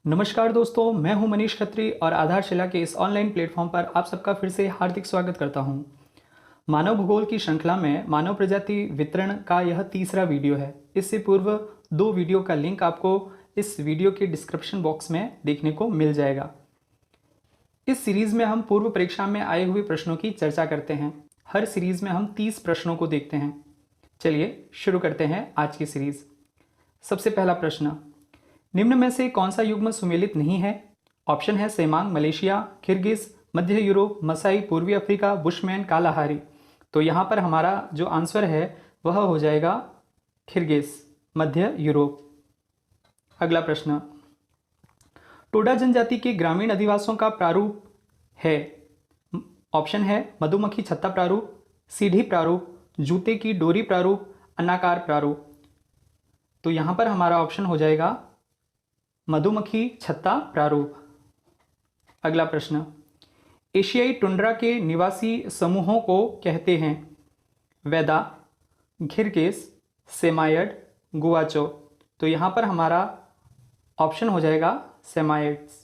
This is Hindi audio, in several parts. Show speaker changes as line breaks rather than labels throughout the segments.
नमस्कार दोस्तों, मैं हूं मनीष खत्री और आधारशिला के इस ऑनलाइन प्लेटफॉर्म पर आप सबका फिर से हार्दिक स्वागत करता हूं। मानव भूगोल की श्रृंखला में मानव प्रजाति वितरण का यह तीसरा वीडियो है। इससे पूर्व 2 वीडियो का लिंक आपको इस वीडियो के डिस्क्रिप्शन बॉक्स में देखने को मिल जाएगा। इस सीरीज में हम पूर्व परीक्षा में आए हुए प्रश्नों की चर्चा करते हैं। हर सीरीज में हम 30 प्रश्नों को देखते हैं। चलिए शुरू करते हैं आज की सीरीज। सबसे पहला प्रश्न, निम्न में से कौन सा युग्म सुमेलित नहीं है? ऑप्शन है सेमांग मलेशिया, किर्गिज, मध्य यूरोप, मसाई पूर्वी अफ्रीका, बुशमैन कालाहारी। तो यहाँ पर हमारा जो आंसर है वह हो जाएगा किर्गिज, मध्य यूरोप। अगला प्रश्न, टोडा जनजाति के ग्रामीण अधिवासियों का प्रारूप है। ऑप्शन है मधुमक्खी छत्ता प्रारूप, सीढ़ी प्रारूप, जूते की डोरी प्रारूप, अनाकार प्रारूप। तो यहाँ पर हमारा ऑप्शन हो जाएगा मधुमक्खी छत्ता प्रारूप। अगला प्रश्न, एशियाई टुंड्रा के निवासी समूहों को कहते हैं। वेदा, घिरगिस, सेमायड, गुआचो। तो यहाँ पर हमारा ऑप्शन हो जाएगा सेमायड्स।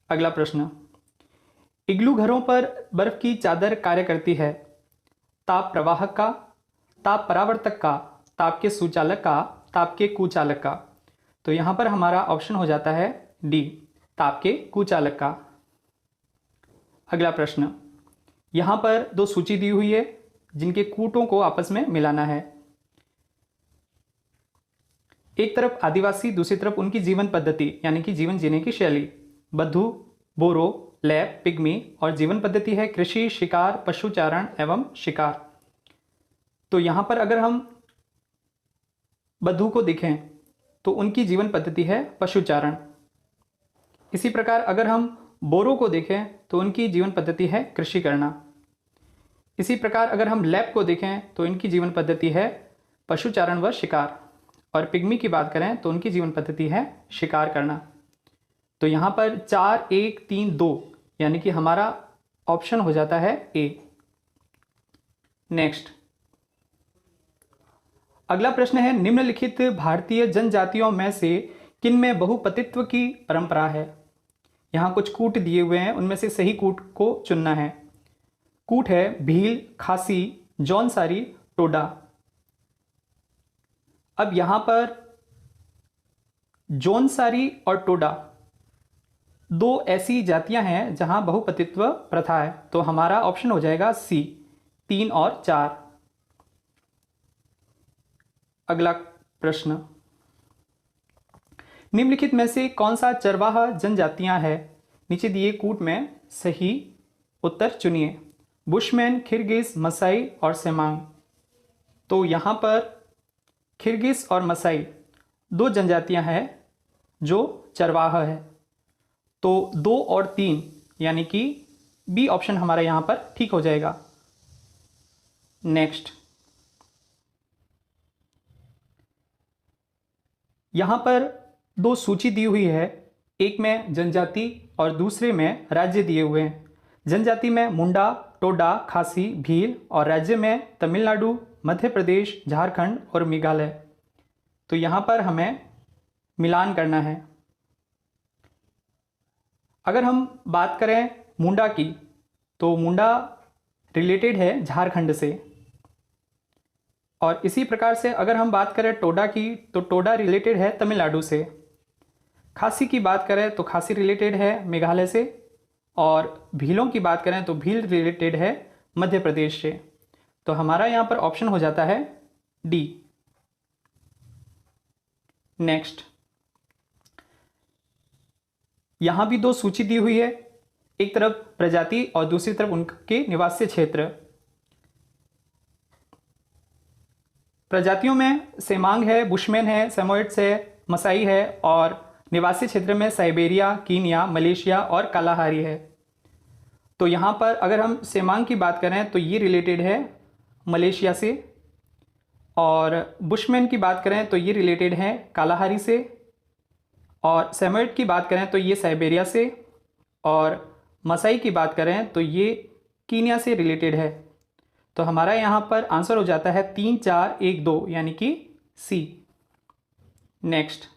अगला प्रश्न, इग्लू घरों पर बर्फ की चादर कार्य करती है। ताप प्रवाहक का, ताप परावर्तक का, ताप के सुचालक का, ताप के कुचालक का। तो यहाँ पर हमारा ऑप्शन हो जाता है डी, ताप के कुचालक का। अगला प्रश्न, यहाँ पर 2 सूची दी हुई है जिनके कूटों को आपस में मिलाना है। एक तरफ आदिवासी, दूसरी तरफ उनकी जीवन पद्धति यानी कि जीवन जीने की शैली। बद्धू, बोरो, लैप, पिग्मी और जीवन पद्धति है कृषि, शिकार, पशुचारण एवं शिकार। तो यहाँ पर अगर हम बद्धू को देखें तो उनकी जीवन पद्धति है पशुचारण। इसी प्रकार अगर हम बोरो को देखें तो उनकी जीवन पद्धति है कृषि करना। इसी प्रकार अगर हम लैप को देखें तो इनकी जीवन पद्धति है पशुचारण व शिकार। और पिग्मी की बात करें तो उनकी जीवन पद्धति है शिकार करना। तो यहाँ पर 4, 1, 3, 2 यानी कि हमारा ऑप्शन हो जाता है ए। नेक्स्ट, अगला प्रश्न है, निम्नलिखित भारतीय जनजातियों में से किन में बहुपतित्व की परंपरा है? यहाँ कुछ कूट दिए हुए हैं, उनमें से सही कूट को चुनना है। कूट है भील, खासी, जौनसारी, टोडा। अब यहाँ पर जौनसारी और टोडा 2 ऐसी जातियां हैं जहां बहुपतित्व प्रथा है। तो हमारा ऑप्शन हो जाएगा सी, 3 और 4। अगला प्रश्न, निम्नलिखित में से कौन सा चरवाहा जनजातियां हैं? नीचे दिए कूट में सही उत्तर चुनिए। बुशमैन, किर्गिज, मसाई और सेमांग। तो यहां पर किर्गिज और मसाई 2 जनजातियां हैं जो चरवाहा है। तो 2 और 3 यानी कि बी ऑप्शन हमारा यहां पर ठीक हो जाएगा। नेक्स्ट, यहां पर 2 सूची दी हुई है, एक में जनजाति और दूसरे में राज्य दिए हुए हैं। जनजाति में मुंडा, टोडा, खासी, भील और राज्य में तमिलनाडु, मध्य प्रदेश, झारखंड और मेघालय। तो यहां पर हमें मिलान करना है। अगर हम बात करें मुंडा की तो मुंडा रिलेटेड है झारखंड से। और इसी प्रकार से अगर हम बात करें टोडा की तो टोडा रिलेटेड है तमिलनाडु से। खासी की बात करें तो खासी रिलेटेड है मेघालय से। और भीलों की बात करें तो भील रिलेटेड है मध्य प्रदेश से। तो हमारा यहाँ पर ऑप्शन हो जाता है डी। नेक्स्ट, यहाँ भी 2 सूची दी हुई है, एक तरफ प्रजाति और दूसरी तरफ उनके निवासी क्षेत्र। प्रजातियों में सेमांग है, बुशमैन है, सेमोइड्स है, मसाई है और निवासी क्षेत्र में साइबेरिया, कीनिया, मलेशिया और कालाहारी है। तो यहाँ पर अगर हम सेमांग की बात करें तो ये रिलेटेड है मलेशिया से। और बुशमैन की बात करें तो ये रिलेटेड है कालाहारी से। और सेमोइड की बात करें तो ये साइबेरिया से। और मसाई की बात करें तो ये कीनिया से रिलेटेड है। तो हमारा यहाँ पर आंसर हो जाता है 3, 4, 1, 2 यानी कि सी। नेक्स्ट,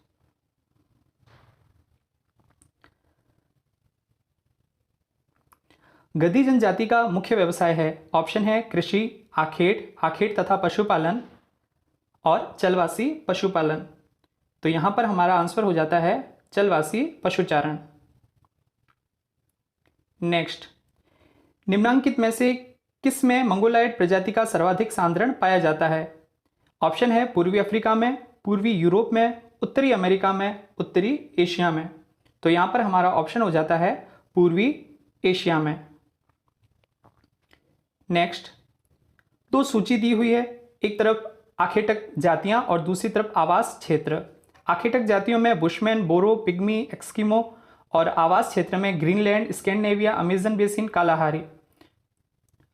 गद्दी जनजाति का मुख्य व्यवसाय है। ऑप्शन है कृषि, आखेट तथा पशुपालन और चलवासी पशुपालन। तो यहाँ पर हमारा आंसर हो जाता है चलवासी पशुचारण। नेक्स्ट, निम्नांकित में से किस में मंगोलायड प्रजाति का सर्वाधिक सांद्रण पाया जाता है? ऑप्शन है पूर्वी अफ्रीका में, पूर्वी यूरोप में, उत्तरी अमेरिका में, उत्तरी एशिया में। तो यहाँ पर हमारा ऑप्शन हो जाता है पूर्वी एशिया में। नेक्स्ट, दो सूची दी हुई है, एक तरफ आखेटक जातियां और दूसरी तरफ आवास क्षेत्र। आखेटक जातियों में बुशमैन, बोरो, पिग्मी, एक्सकिमो और आवास क्षेत्र में Greenland, Scandinavia, Amazon basin, Kalahari.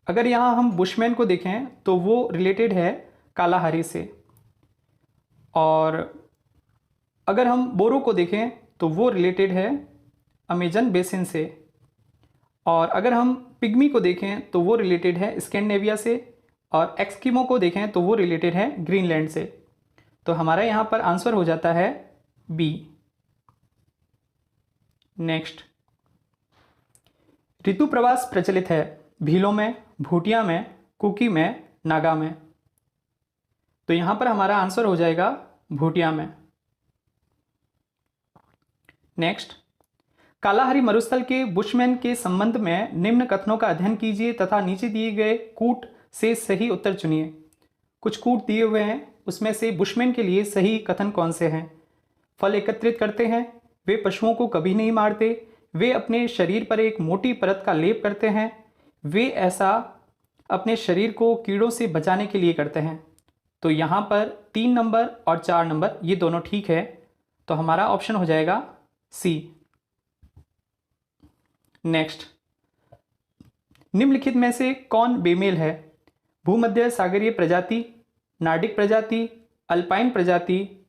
अगर यहाँ हम बुशमैन को देखें तो वो रिलेटेड है कालाहारी से, और अगर हम बोरो को देखें तो वो रिलेटेड है अमेजन बेसिन से, और अगर हम पिग्मी को देखें तो वो रिलेटेड है स्कैंडिनेविया से, और एक्सकिमो को देखें तो वो रिलेटेड है ग्रीनलैंड से। तो हमारा यहाँ पर आंसर हो जाता है बी। नेक्स्ट, ऋतु प्रवास प्रचलित है भीलों में, भूटिया में, कुकी में, नागा में। तो यहाँ पर हमारा आंसर हो जाएगा भूटिया में। नेक्स्ट, कालाहारी मरुस्थल के बुशमैन के संबंध में निम्न कथनों का अध्ययन कीजिए तथा नीचे दिए गए कूट से सही उत्तर चुनिए। कुछ कूट दिए हुए हैं, उसमें से बुशमैन के लिए सही कथन कौन से हैं? फल एकत्रित करते हैं, वे पशुओं को कभी नहीं मारते, वे अपने शरीर पर एक मोटी परत का लेप करते हैं, वे ऐसा अपने शरीर को कीड़ों से बचाने के लिए करते हैं। तो यहाँ पर 3 नंबर और 4 नंबर ये दोनों ठीक है, तो हमारा ऑप्शन हो जाएगा सी। नेक्स्ट, निम्नलिखित में से कौन बेमेल है? भूमध्य सागरीय प्रजाति, नार्डिक प्रजाति, अल्पाइन प्रजाति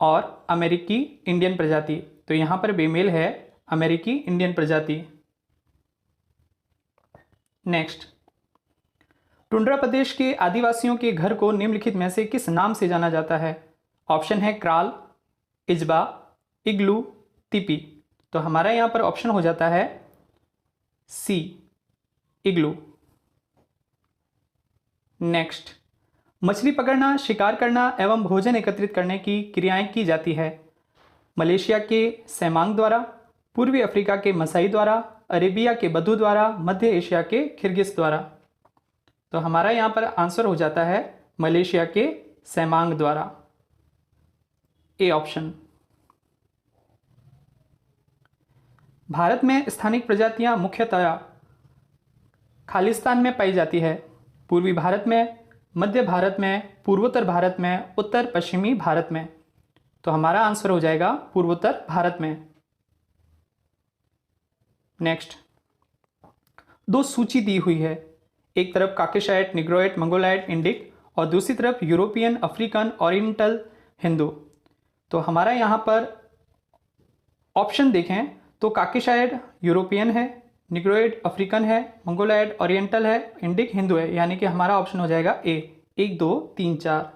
और अमेरिकी इंडियन प्रजाति। तो यहाँ पर बेमेल है अमेरिकी इंडियन प्रजाति। नेक्स्ट, टुंड्रा प्रदेश के आदिवासियों के घर को निम्नलिखित में से किस नाम से जाना जाता है? ऑप्शन है क्राल, इजबा, इग्लू, तिपी। तो हमारा यहाँ पर ऑप्शन हो जाता है सी, इग्लू। नेक्स्ट, मछली पकड़ना, शिकार करना एवं भोजन एकत्रित करने की क्रियाएं की जाती है मलेशिया के सेमांग द्वारा, पूर्वी अफ्रीका के मसाई द्वारा, अरेबिया के बद्दू द्वारा, मध्य एशिया के किर्गिज द्वारा। तो हमारा यहाँ पर आंसर हो जाता है मलेशिया के सेमांग द्वारा, ए ऑप्शन। भारत में स्थानिक प्रजातियां मुख्यतया खालिस्तान में पाई जाती है, पूर्वी भारत में, मध्य भारत में, पूर्वोत्तर भारत में, उत्तर पश्चिमी भारत में। तो हमारा आंसर हो जाएगा पूर्वोत्तर भारत में। नेक्स्ट, दो सूची दी हुई है, एक तरफ काकेशाइट, निग्रोइड, मंगोलाइड, इंडिक और दूसरी तरफ यूरोपियन, अफ्रीकन, ओरिएंटल, हिंदू। तो हमारा यहाँ पर ऑप्शन देखें तो काकेशाइड यूरोपियन है, निग्रोइड अफ्रीकन है, मंगोलाइड ओरिएंटल है, इंडिक हिंदू है, यानी कि हमारा ऑप्शन हो जाएगा ए, 1 2 3 4।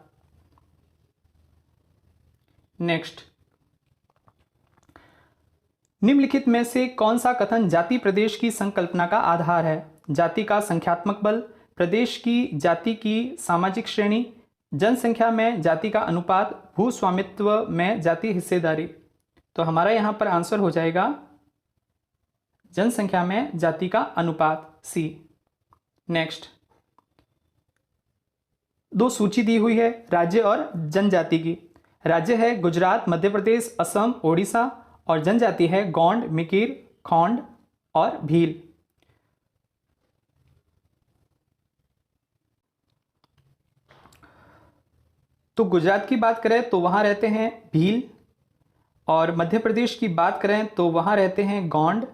नेक्स्ट, निम्नलिखित में से कौन सा कथन जाति प्रदेश की संकल्पना का आधार है? जाति का संख्यात्मक बल, प्रदेश की जाति की सामाजिक श्रेणी, जनसंख्या में जाति का अनुपात, भूस्वामित्व में जाति हिस्सेदारी। तो हमारा यहाँ पर आंसर हो जाएगा जनसंख्या में जाति का अनुपात, सी। नेक्स्ट, दो सूची दी हुई है राज्य और जनजाति की। राज्य है गुजरात, मध्य प्रदेश, असम, ओडिशा, और जनजाति है गोंड, मिकिर, खोंड और भील। तो गुजरात की बात करें तो वहां रहते हैं भील, और मध्य प्रदेश की बात करें तो वहां रहते हैं गोंड,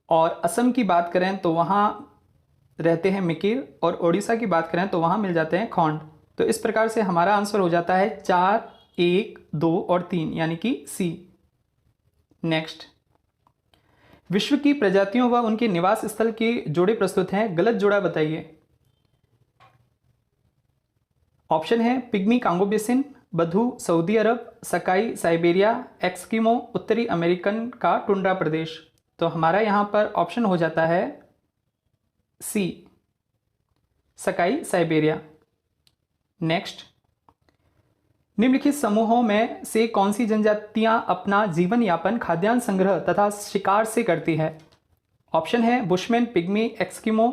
और असम की बात करें तो वहाँ रहते हैं मिकिर, और ओडिशा की बात करें तो वहाँ मिल जाते हैं खोंड। तो इस प्रकार से हमारा आंसर हो जाता है 4, 1, 2 और 3, यानी कि सी। नेक्स्ट, विश्व की प्रजातियों व उनके निवास स्थल के जोड़े प्रस्तुत हैं, गलत जोड़ा बताइए। ऑप्शन है पिग्मी कांगो बेसिन, बधू सऊदी अरब, सकाई साइबेरिया, एक्सकिमो उत्तरी अमेरिकन का टुंड्रा प्रदेश। तो हमारा यहाँ पर ऑप्शन हो जाता है सी सकाई साइबेरिया। नेक्स्ट, निम्नलिखित समूहों में से कौन सी जनजातियां अपना जीवन यापन खाद्यान्न संग्रह तथा शिकार से करती है? ऑप्शन है बुशमैन, पिग्मी, एक्सकिमो,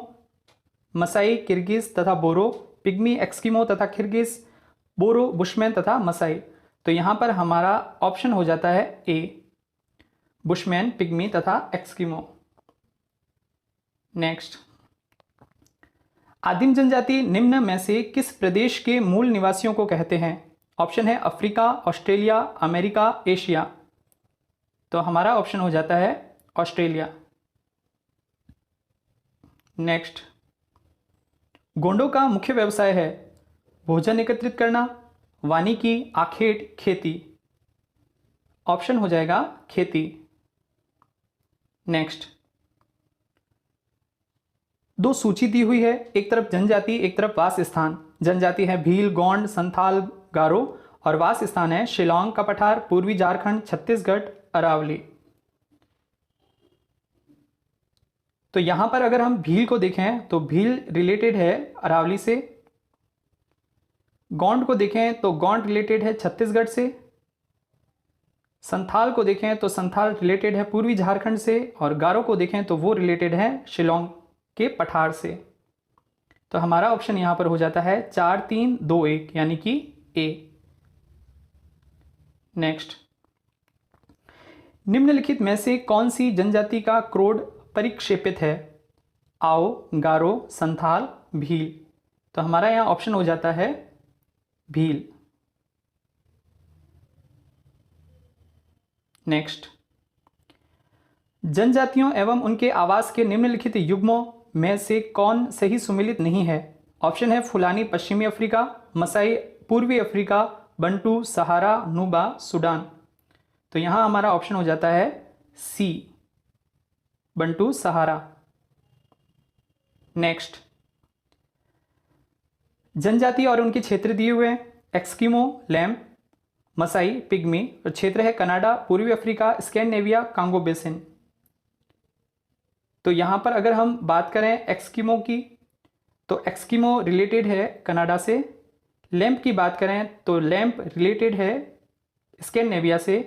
मसाई, किर्गिज तथा बोरो, पिग्मी, एक्सकिमो तथा किर्गिज, बोरो, बुशमैन तथा मसाई। तो यहां पर हमारा ऑप्शन हो जाता है ए, बुशमैन, पिग्मी तथा एक्सकिमो। नेक्स्ट, आदिम जनजाति निम्न में से किस प्रदेश के मूल निवासियों को कहते हैं? ऑप्शन है अफ्रीका, ऑस्ट्रेलिया, अमेरिका, एशिया। तो हमारा ऑप्शन हो जाता है ऑस्ट्रेलिया। नेक्स्ट, गोंडों का मुख्य व्यवसाय है भोजन एकत्रित करना, वानिकी, आखेट, खेती। ऑप्शन हो जाएगा खेती। नेक्स्ट, दो सूची दी हुई है, एक तरफ जनजाति एक तरफ वास स्थान। जनजाति है भील, गोंड, संथाल, गारो और वास स्थान है शिलांग का पठार, पूर्वी झारखंड, छत्तीसगढ़, अरावली। तो यहां पर अगर हम भील को देखें तो भील रिलेटेड है अरावली से, गोंड को देखें तो गोंड रिलेटेड है छत्तीसगढ़ से, संथाल को देखें तो संथाल रिलेटेड है पूर्वी झारखंड से, और गारो को देखें तो वो रिलेटेड है शिलांग के पठार से। तो हमारा ऑप्शन यहां पर हो जाता है 4, 3, 2, 1 यानी कि ए। नेक्स्ट, निम्नलिखित में से कौन सी जनजाति का क्रोड परिक्षेपित है? आओ, गारो, संथाल, भील। तो हमारा यहां ऑप्शन हो जाता है भील। नेक्स्ट, जनजातियों एवं उनके आवास के निम्नलिखित युग्मों में से कौन सही सुमेलित नहीं है? ऑप्शन है फुलानी पश्चिमी अफ्रीका, मसाई पूर्वी अफ्रीका, बंटू, सहारा, नुबा, सूडान। तो यहां हमारा ऑप्शन हो जाता है सी, बंटू, सहारा। नेक्स्ट, जनजाति और उनके क्षेत्र दिए हुए हैं एक्सकिमो, लैम, मसाई, पिग्मी, और क्षेत्र है कनाडा, पूर्वी अफ्रीका, स्कैंडिनेविया, कांगो बेसिन। तो यहां पर अगर हम बात करें एक्सकिमो की तो एक्सकिमो रिलेटेड है कनाडा से, लैम्प की बात करें तो लैम्प रिलेटेड है स्कैंडिनेविया से,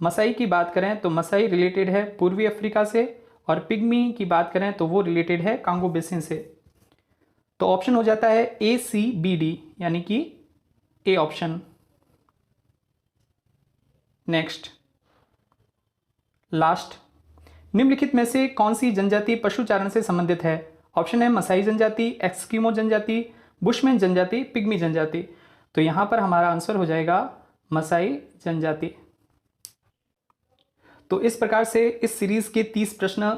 मसाई की बात करें तो मसाई रिलेटेड है पूर्वी अफ्रीका से, और पिग्मी की बात करें तो वो रिलेटेड है कांगो बेसिन से। तो ऑप्शन हो जाता है ए, सी, बी, डी यानी कि ए ऑप्शन। नेक्स्ट, लास्ट, निम्नलिखित में से कौन सी जनजाति पशुचारण से संबंधित है? ऑप्शन है मसाई जनजाति, एक्सकिमो जनजाति, बुशमैन जनजाति, पिग्मी जनजाति। तो यहां पर हमारा आंसर हो जाएगा मसाई जनजाति। तो इस प्रकार से इस सीरीज के 30 प्रश्न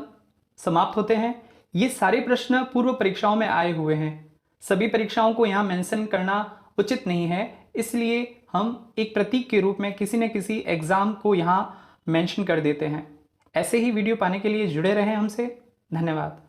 समाप्त होते हैं। ये सारे प्रश्न पूर्व परीक्षाओं में आए हुए हैं, सभी परीक्षाओं को यहाँ मेंशन करना उचित नहीं है, इसलिए हम एक प्रतीक के रूप में किसी न किसी एग्जाम को यहाँ मेंशन कर देते हैं। ऐसे ही वीडियो पाने के लिए जुड़े रहें हमसे। धन्यवाद।